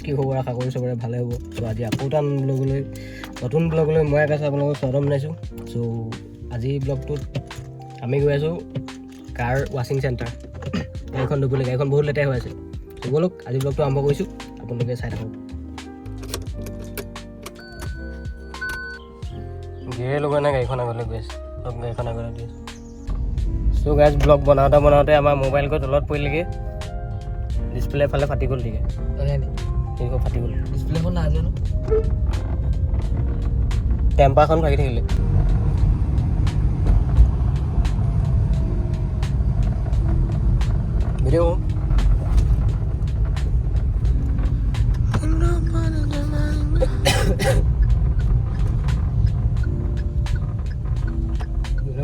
কি খবৰ আশা কৰোঁ চবৰে ভালে হ'ব। চ' আজি আকৌ এটা নতুন ব্লগলৈ মই আকাশে আপোনালোকক স্বাগতম জনাইছোঁ। চ' আজি ব্লগটোত আমি গৈ আছোঁ কাৰ ৱাশ্বিং চেণ্টাৰ। গাড়ীখন ধুবলৈ, গাড়ীখন বহুত লেতেৰা হৈ আছে। চ' ব'লক আজি ব্লগটো আৰম্ভ কৰিছোঁ, আপোনালোকে চাই থাকক। গিয়ে লগা নাই, গাড়ীখন আগলৈ গৈ আছে, গাড়ীখন আগলৈ দি আছে। চ' গাইজ ব্লগ বনাওঁতে আমাৰ মোবাইল গৈ তলত পৰিলেগৈ, ডিছপ্লে এফালে ফাটি গ'ল দিকে ফাটি গ'ল ডিছপ্লেখন নাই জানো, টেম্পাৰখন ভাগি থাকিলে। ভিডিঅ'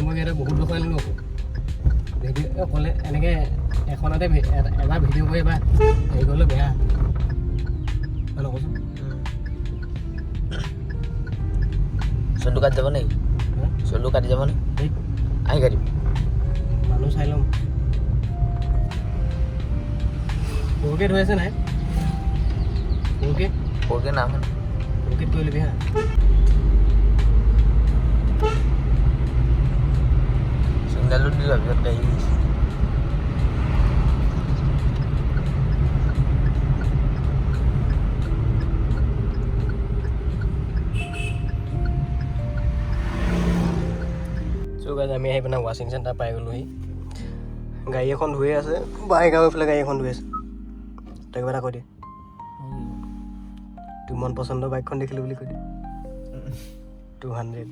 মই ইয়াতে বহুত বছৰ আনিলোঁ ভিডিঅ' অকলে এনেকৈ এখনতে এবাৰ ভিডিঅ' কৰি এবাৰ হেৰি কৰিলে বেয়া নক'চোন। চল্লু কাটি যাব নেকি? চল্লু কাটি যাব নে? আহি কাটিম, মানুহ চাই ল'ম। পৰকে ধৰি আছে নাই? পৰকে নাম পৰকে কৰি ল'বি হা। চিংগালো দি যোৱাৰ পিছত গাড়ী আমি আহি পিনে ৱাশ্বিং চেণ্টাৰ পাই গ'লোহি। গাড়ী এখন ধুই আছে, বাইক আৰু এইফালে গাড়ী এখন ধুই আছে। তই কিবা এটা কৈ দিয়ে, তোৰ মন পচন্দৰ বাইকখন দেখিলোঁ বুলি কৈ দিয়ে। 200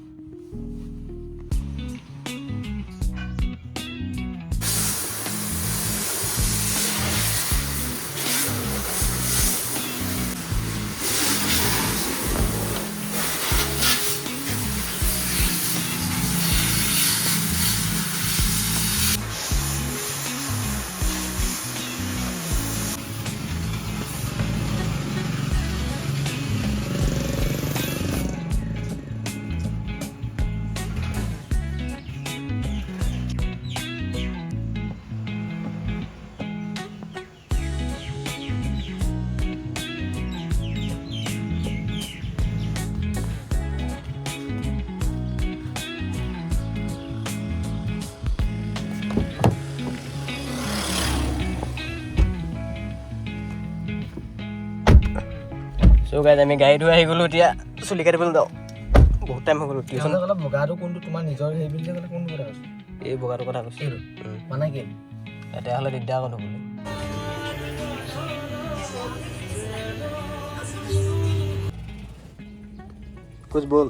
চ' গাইজ আমি গাড়ী ধুই আহি গ'লোঁ। এতিয়া চুলি কাটিবলৈ যাওঁ, বহুত টাইম হৈ গ'লোঁ। টিউশ্যন বগাটো কোনটো তোমাৰ নিজৰ হেৰি বুলি ক'লে কোনটো কথা কৈছে? এই বগাটোৰ কথা কৈছোঁ মানে কি? এতিয়া হ'লে দিগদাৰ আকৌ ধুবলৈ। কুছ বল।